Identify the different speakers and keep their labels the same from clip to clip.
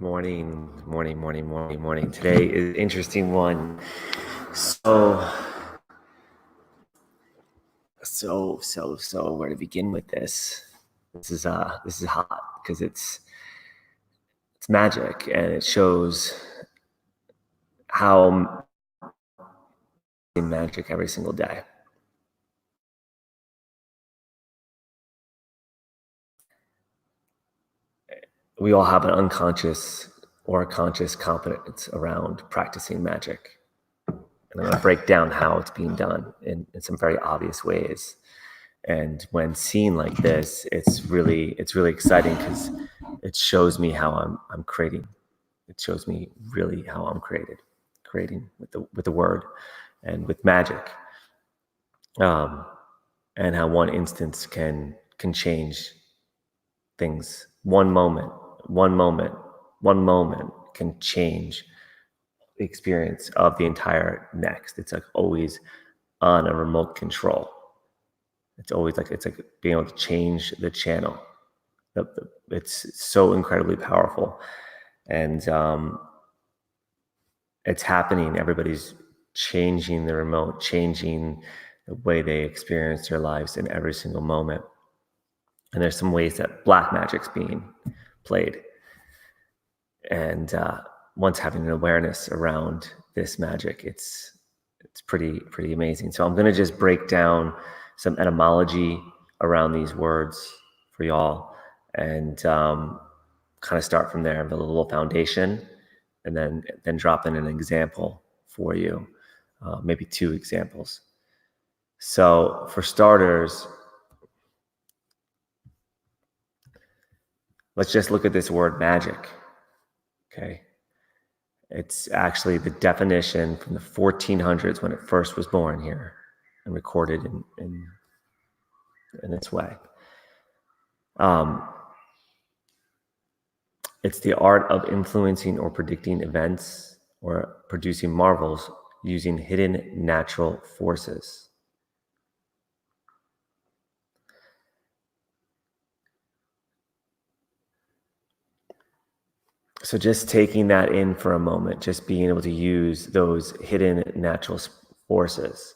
Speaker 1: Morning. Today is an interesting one. So where to begin with this? This is hot because it's magic and it shows how magic every single day. We all have an unconscious or a conscious competence around practicing magic. And I'm going to break down how it's being done in some very obvious ways. And when seen like this, it's really exciting because it shows me how I'm creating. It shows me really how I'm creating with the word and with magic, and how one instance can change things. One moment can change the experience of the entire next. It's like always on a remote control. It's like being able to change the channel. It's so incredibly powerful, and it's happening. Everybody's changing the remote, changing the way they experience their lives in every single moment. And there's some ways that black magic's being played, and once having an awareness around this magic, it's pretty amazing. So I'm going to just break down some etymology around these words for y'all, and kind of start from there, build a little foundation, and then drop in an example for you, maybe two examples. So for starters, let's just look at this word magic. Okay. It's actually the definition from the 1400s when it first was born here and recorded in its way. It's the art of influencing or predicting events or producing marvels using hidden natural forces. So just taking that in for a moment, just being able to use those hidden natural forces.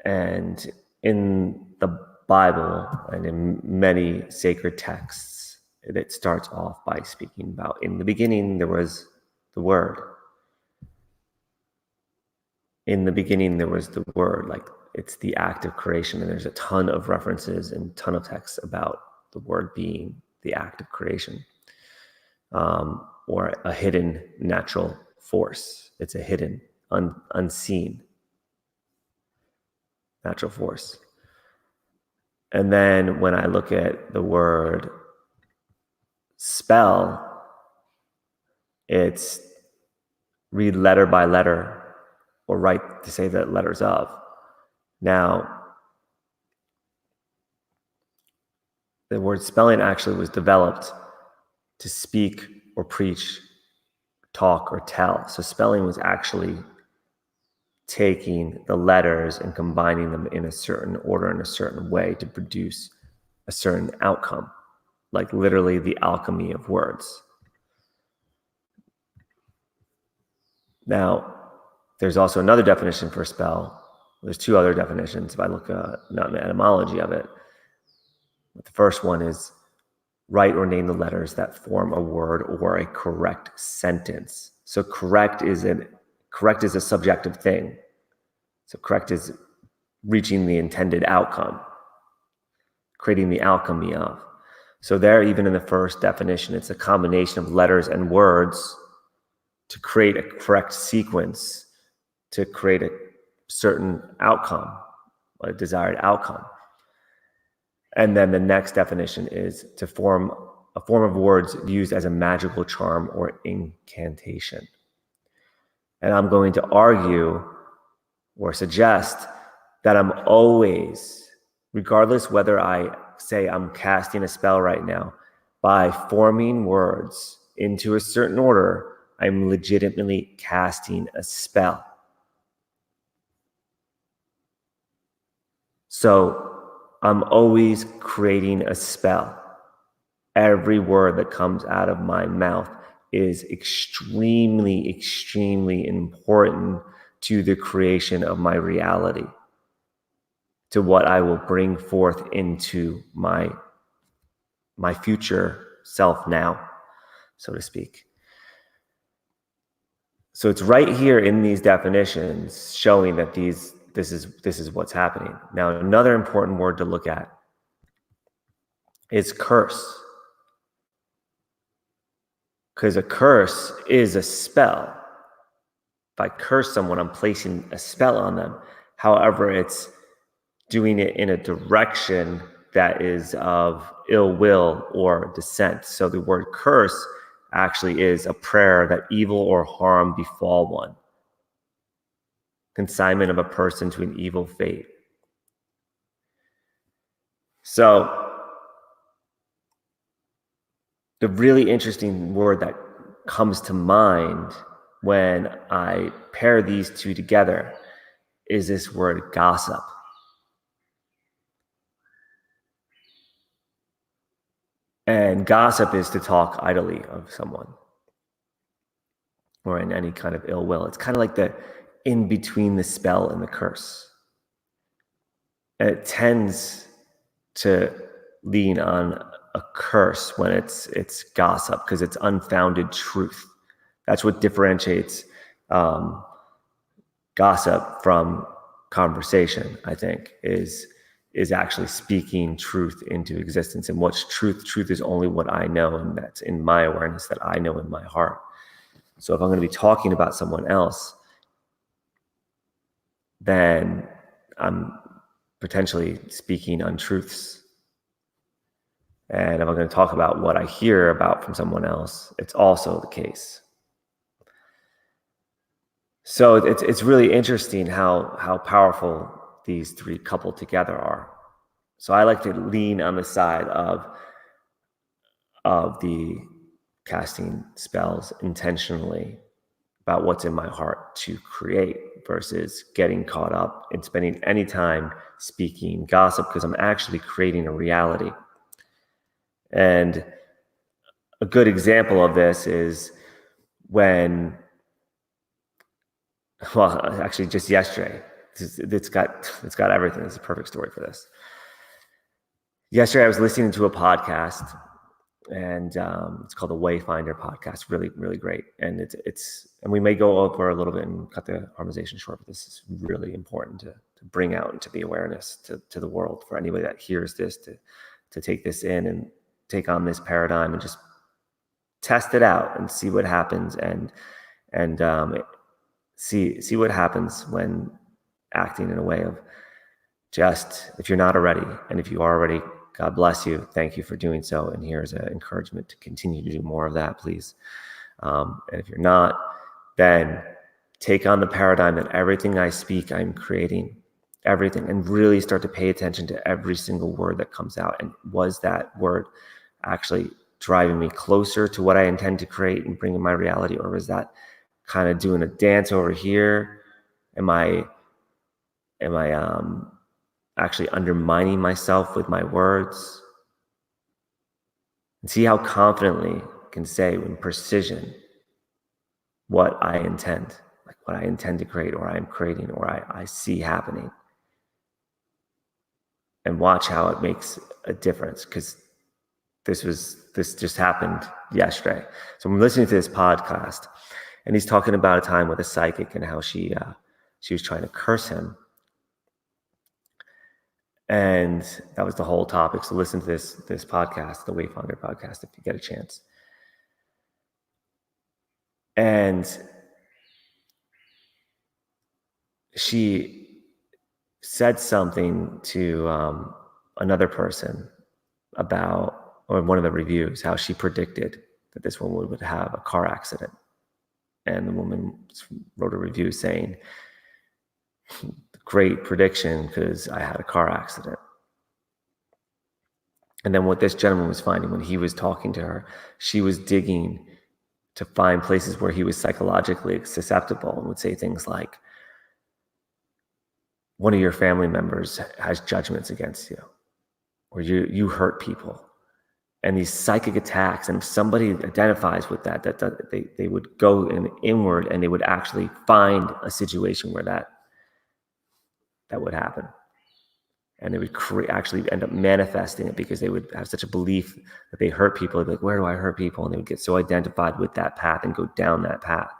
Speaker 1: And in the Bible and in many sacred texts, it starts off by speaking about, in the beginning, there was the Word. In the beginning, there was the Word. Like, it's the act of creation. And there's a ton of references and ton of texts about the Word being the act of creation. Or a hidden natural force. It's a hidden, unseen natural force. And then when I look at the word spell, it's read letter by letter or write to say the letters of. Now, the word spelling actually was developed to speak or preach, talk or tell. So spelling was actually taking the letters and combining them in a certain order, in a certain way to produce a certain outcome, like literally the alchemy of words. Now, there's also another definition for spell. There's two other definitions if I look not in the etymology of it. But the first one is write or name the letters that form a word or a correct sentence. So correct is a subjective thing. So correct is reaching the intended outcome, creating the alchemy of. So there, even in the first definition, it's a combination of letters and words to create a correct sequence, to create a certain outcome, a desired outcome. And then the next definition is to form a form of words used as a magical charm or incantation. And I'm going to argue or suggest that I'm always, regardless whether I say I'm casting a spell right now, by forming words into a certain order, I'm legitimately casting a spell. So I'm always creating a spell. Every word that comes out of my mouth is extremely, extremely important to the creation of my reality, to what I will bring forth into my future self now, so to speak. So it's right here in these definitions showing that this is what's happening. Now, another important word to look at is curse. Because a curse is a spell. If I curse someone, I'm placing a spell on them. However, it's doing it in a direction that is of ill will or dissent. So the word curse actually is a prayer that evil or harm befall one. Consignment of a person to an evil fate. So the really interesting word that comes to mind when I pair these two together is this word gossip. And gossip is to talk idly of someone or in any kind of ill will. It's kind of like the in between the spell and the curse. And it tends to lean on a curse when it's gossip, because it's unfounded truth. That's what differentiates gossip from conversation, I think, is actually speaking truth into existence. And what's truth? Truth is only what I know, and that's in my awareness, that I know in my heart. So if I'm going to be talking about someone else, then I'm potentially speaking untruths. And if I'm going to talk about what I hear about from someone else, it's also the case. So it's really interesting how powerful these three coupled together are. So I like to lean on the side of the casting spells intentionally about what's in my heart to create, versus getting caught up in spending any time speaking gossip, because I'm actually creating a reality. And a good example of this is when, well, actually just yesterday, it's got everything. It's a perfect story for this. Yesterday I was listening to a podcast, and it's called the Wayfinder podcast. Really, really great. And and we may go over a little bit and cut the harmonization short, but this is really important to bring out into the awareness to the world, for anybody that hears this, to take this in and take on this paradigm and just test it out and see what happens, and see what happens when acting in a way of just, if you're not already, and if you are already, God bless you. Thank you for doing so. And here's an encouragement to continue to do more of that, please. And if you're not, then take on the paradigm that everything I speak, I'm creating everything, and really start to pay attention to every single word that comes out. And was that word actually driving me closer to what I intend to create and bring in my reality? Or was that kind of doing a dance over here? Am I actually undermining myself with my words? And see how confidently I can say with precision what I intend, like what I intend to create, or I'm creating, or I see happening. And watch how it makes a difference, because this just happened yesterday. So I'm listening to this podcast, and he's talking about a time with a psychic and how she was trying to curse him. And that was the whole topic. So listen to this podcast, the Wayfinder podcast, if you get a chance. And she said something to another person about, or one of the reviews, how she predicted that this woman would have a car accident. And the woman wrote a review saying, great prediction, because I had a car accident. And then what this gentleman was finding when he was talking to her, she was digging to find places where he was psychologically susceptible, and would say things like, one of your family members has judgments against you, or you hurt people. and these psychic attacks. And if somebody identifies with that they would go inward and they would actually find a situation where that would happen. And they would actually end up manifesting it because they would have such a belief that they hurt people. They'd be like, where do I hurt people? And they would get so identified with that path and go down that path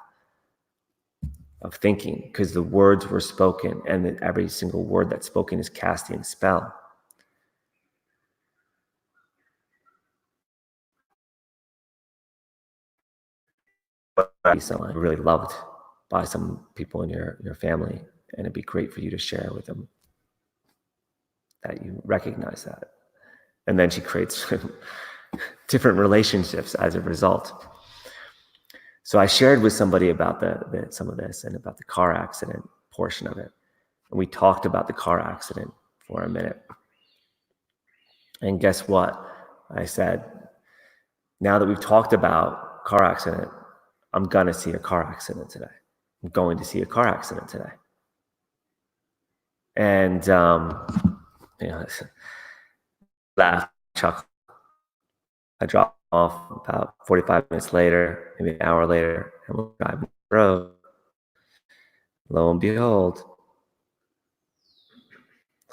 Speaker 1: of thinking, because the words were spoken, and that every single word that's spoken is casting a spell. Someone really loved by some people in your family, and it'd be great for you to share with them that you recognize that. And then she creates different relationships as a result. So I shared with somebody about some of this and about the car accident portion of it. And we talked about the car accident for a minute. And guess what? I said, now that we've talked about car accident, I'm going to see a car accident today. I'm going to see a car accident today. And, laugh, chuckle. I drop off about 45 minutes later, maybe an hour later, and we're driving the road. Lo and behold,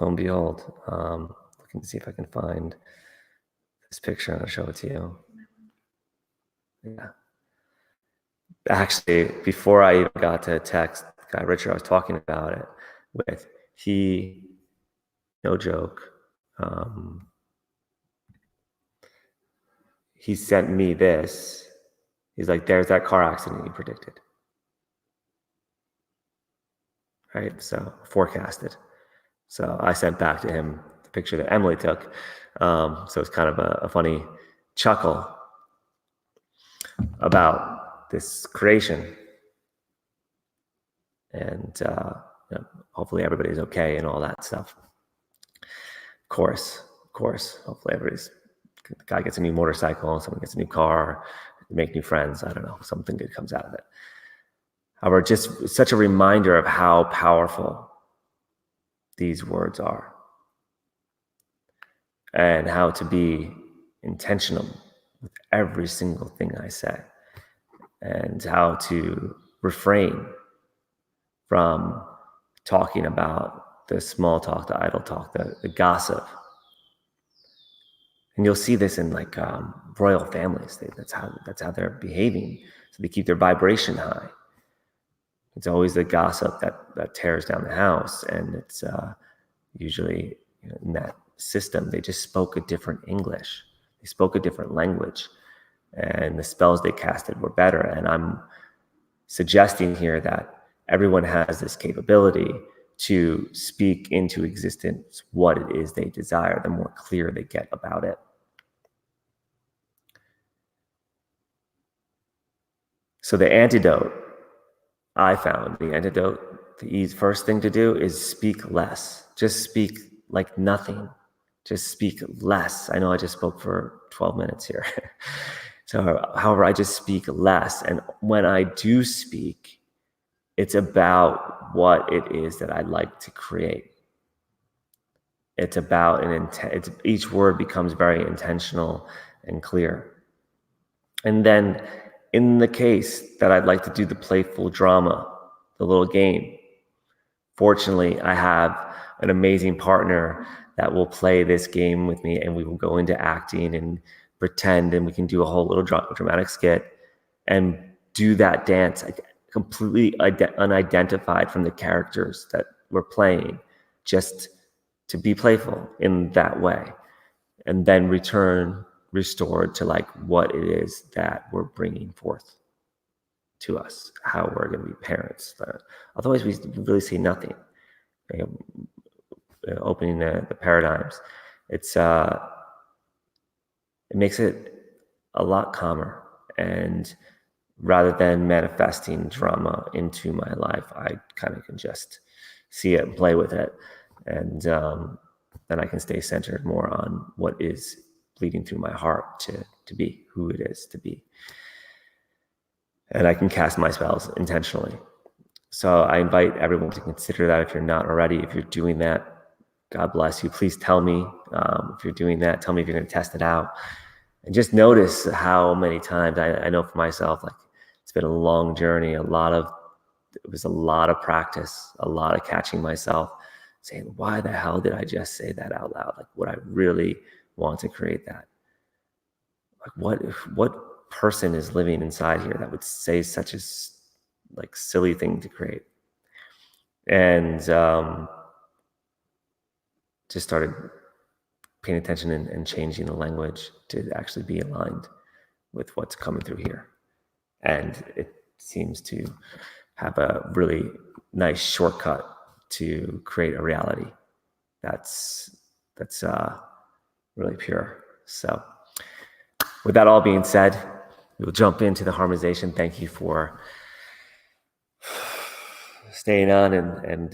Speaker 1: looking to see if I can find this picture. I'm going to show it to you. Yeah. Actually, before I even got to text the guy Richard I was talking about it with, he, no joke, he sent me this. He's like, there's that car accident you predicted. Right? So forecasted. So I sent back to him the picture that Emily took. So it's kind of a funny chuckle about this creation. And hopefully everybody's okay and all that stuff. Of course. Hopefully the guy gets a new motorcycle, someone gets a new car, make new friends. I don't know, something good comes out of it. However, just such a reminder of how powerful these words are, and how to be intentional with every single thing I say, and how to refrain from talking about the small talk, the idle talk, the gossip. And you'll see this in like royal families. That's how they're behaving. So they keep their vibration high. It's always the gossip that tears down the house, and it's usually in that system they just spoke a different English. They spoke a different language, and the spells they casted were better. And I'm suggesting here that everyone has this capability to speak into existence what it is they desire, the more clear they get about it. So the antidote, I found, the first thing to do is speak less. Just speak like nothing. Just speak less. I know I just spoke for 12 minutes here. So, however, I just speak less. And when I do speak, it's about what it is that I'd like to create. It's about each word becomes very intentional and clear. And then in the case that I'd like to do the playful drama, the little game, fortunately, I have an amazing partner that will play this game with me, and we will go into acting and pretend, and we can do a whole little dramatic skit and do that dance completely unidentified from the characters that we're playing, just to be playful in that way, and then return restored to like what it is that we're bringing forth to us, how we're going to be parents. Otherwise, we really see nothing. Opening the paradigms, it makes it a lot calmer. And rather than manifesting drama into my life, I kind of can just see it and play with it, and then I can stay centered more on what is bleeding through my heart to be who it is to be. And I can cast my spells intentionally. So I invite everyone to consider that if you're not already. If you're doing that, God bless you. Please tell me if you're doing that. Tell me if you're going to test it out. And just notice how many times I know for myself, like it's been a long journey, it was a lot of practice, a lot of catching myself saying, why the hell did I just say that out loud? Like, would I really want to create that? Like, what person is living inside here that would say such a like silly thing to create? And just started paying attention and changing the language to actually be aligned with what's coming through here. And it seems to have a really nice shortcut to create a reality that's really pure. So with that all being said, we'll jump into the harmonization. Thank you for staying on and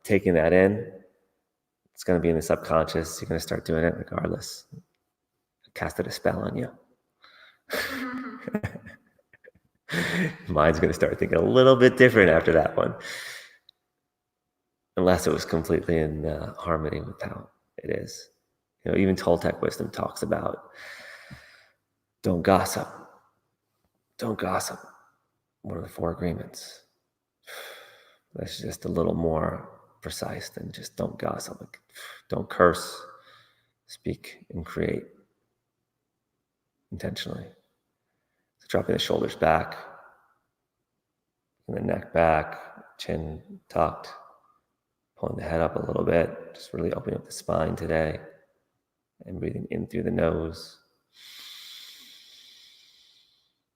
Speaker 1: taking that in. It's going to be in the subconscious. You're going to start doing it regardless. I casted a spell on you. Mine's going to start thinking a little bit different after that one, unless it was completely in harmony with how it is. You know, even Toltec wisdom talks about don't gossip. Don't gossip. One of the 4 agreements. That's just a little more precise than just don't gossip. Like, don't curse. Speak and create intentionally. So dropping the shoulders back, and the neck back, chin tucked, pulling the head up a little bit, just really opening up the spine today, and breathing in through the nose,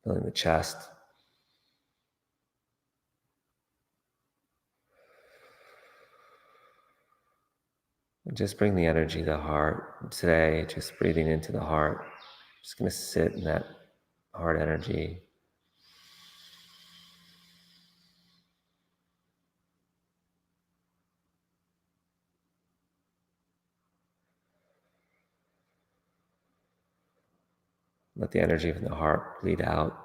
Speaker 1: filling the chest. And just bring the energy to the heart. Today, just breathing into the heart. Just going to sit in that heart energy. Let the energy from the heart bleed out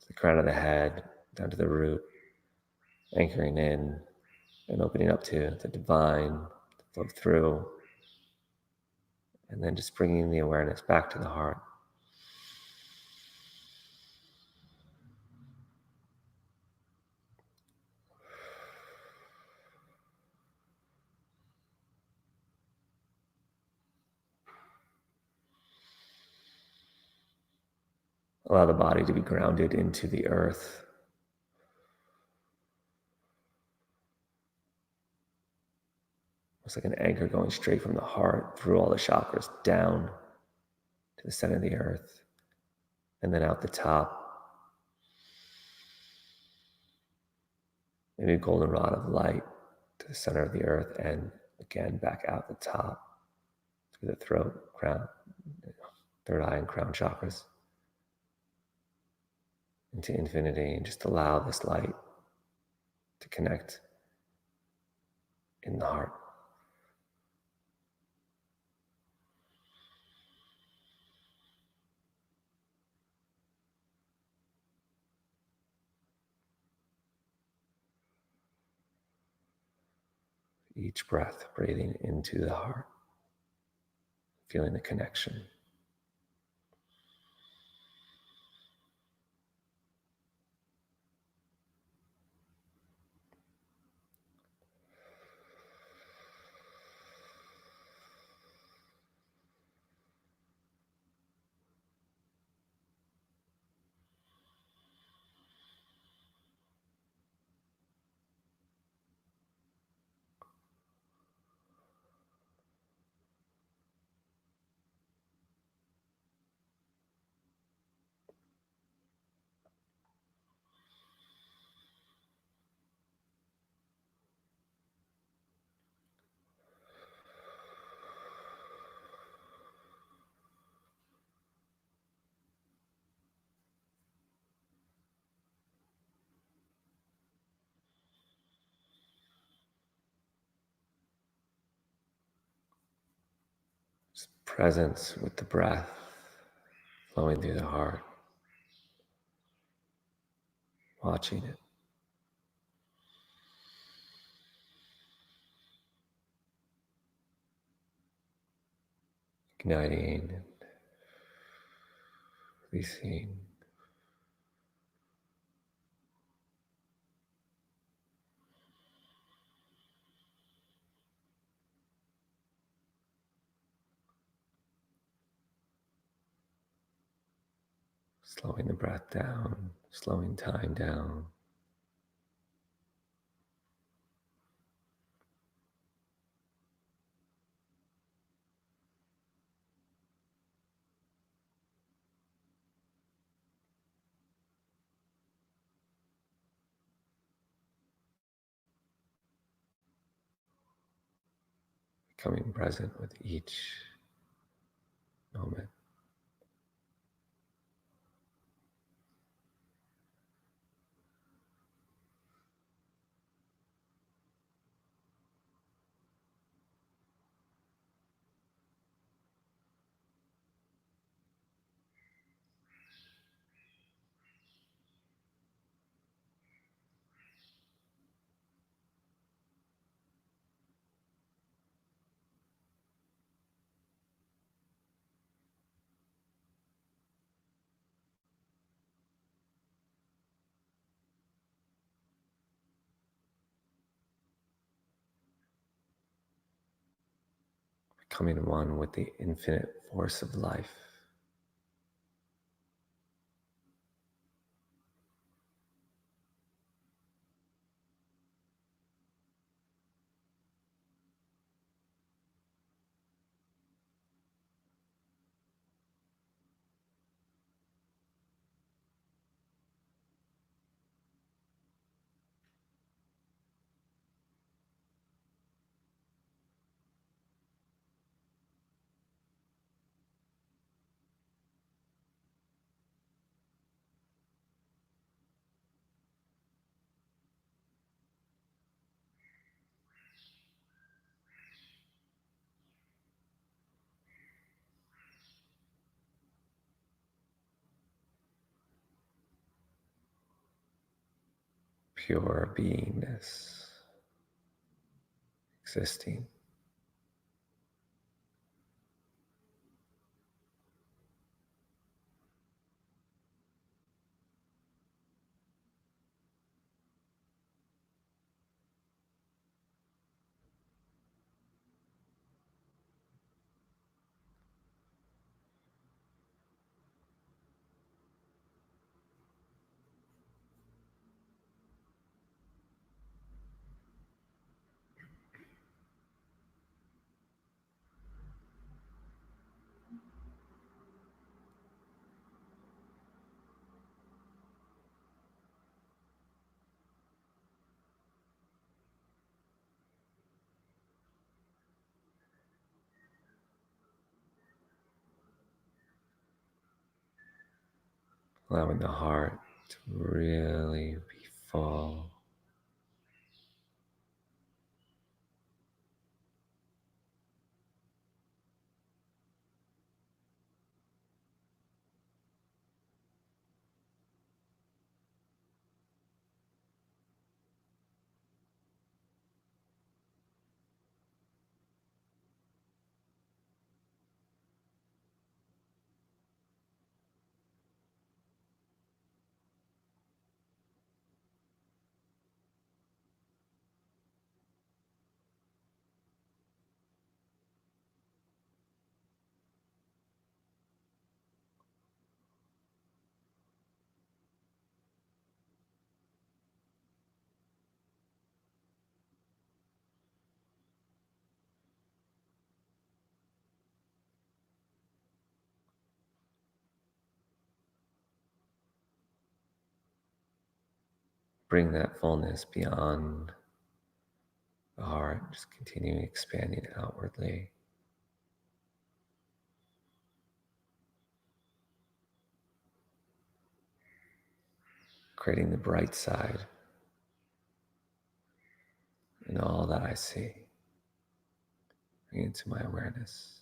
Speaker 1: to the crown of the head, down to the root, anchoring in and opening up to the divine, to flow through, and then just bringing the awareness back to the heart. Allow the body to be grounded into the earth. It's like an anchor going straight from the heart through all the chakras down to the center of the earth, and then out the top. Maybe a golden rod of light to the center of the earth, and again back out the top through the throat, crown, third eye, and crown chakras into infinity, and just allow this light to connect in the heart. Each breath, breathing into the heart, feeling the connection. Just presence with the breath flowing through the heart, watching it. Igniting, releasing. Slowing the breath down, slowing time down. Becoming present with each moment. Becoming one with the infinite force of life. Pure beingness, existing. Allowing the heart to really be full. Bring that fullness beyond the heart, just continuing expanding outwardly. Creating the bright side in all that I see. Bring it into my awareness.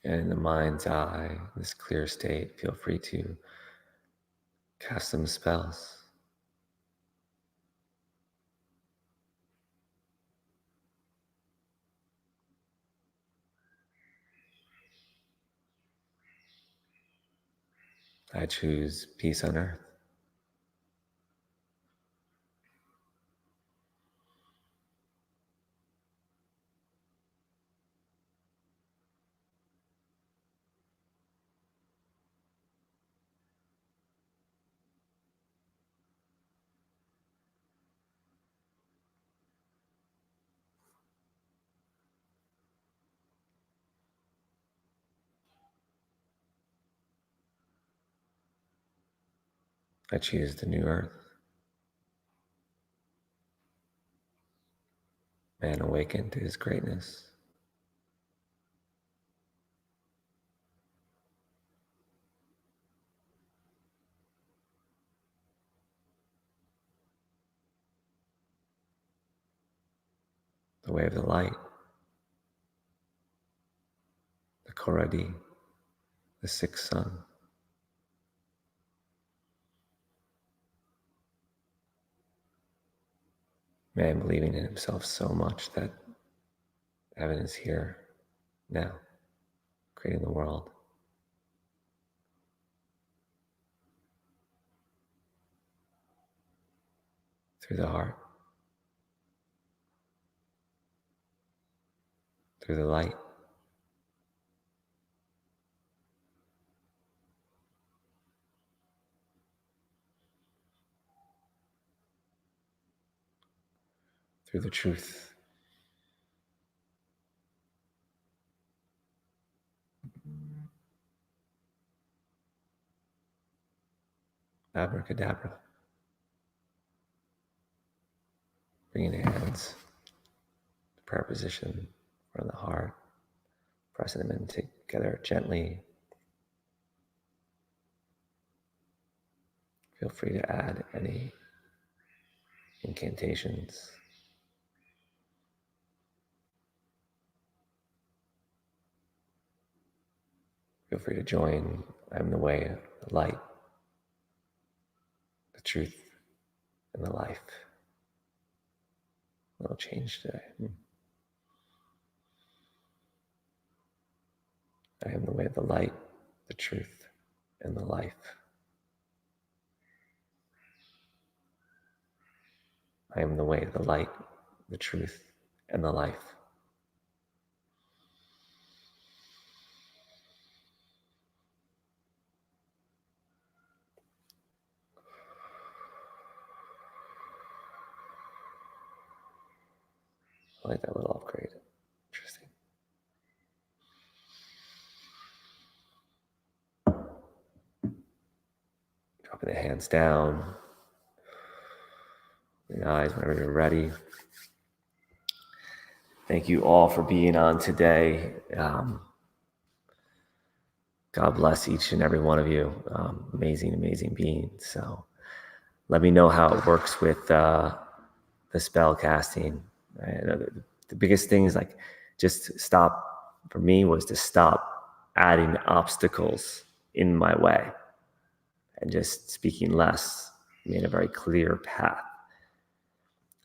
Speaker 1: And in the mind's eye, this clear state, feel free to cast some spells. I choose peace on earth. I choose the new earth. Man awakened to his greatness. The way of the light, the Koradi, the sixth sun. Man believing in himself so much that heaven is here now, creating the world. Through the heart, through the light. Through the truth. Abracadabra. Bringing the hands to prayer position from the heart, pressing them in together gently. Feel free to add any incantations. Feel free to join. I'm the way, the light, the truth, and the life. A little change today. I am the way, the light, the truth, and the life. I am the way, the light, the truth, and the life. I like that little upgrade. Interesting. Dropping the hands down. The eyes whenever you're ready. Thank you all for being on today. God bless each and every one of you. Amazing, amazing beings. So let me know how it works with the spell casting. Right? The biggest thing is like just stop, for me, was to stop adding obstacles in my way and just speaking less, made a very clear path.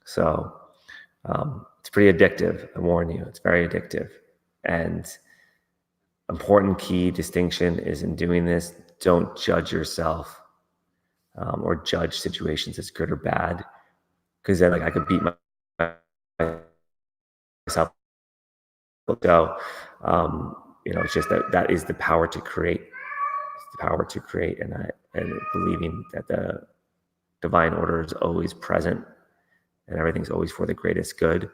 Speaker 1: So it's pretty addictive. I warn you, it's very addictive. And important key distinction is in doing this, don't judge yourself or judge situations as good or bad, because then like I could beat myself. So it's just that is the power to create. It's the power to create, and believing that the divine order is always present and everything's always for the greatest good.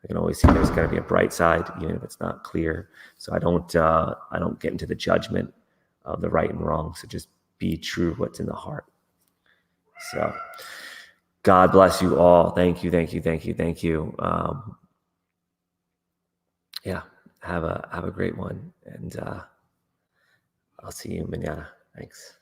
Speaker 1: I can always see there's going to be a bright side, even if it's not clear. So I don't get into the judgment of the right and wrong. So just be true what's in the heart. So God bless you all. Thank you, thank you, thank you, thank you. Yeah, have a great one, and I'll see you mañana. Thanks.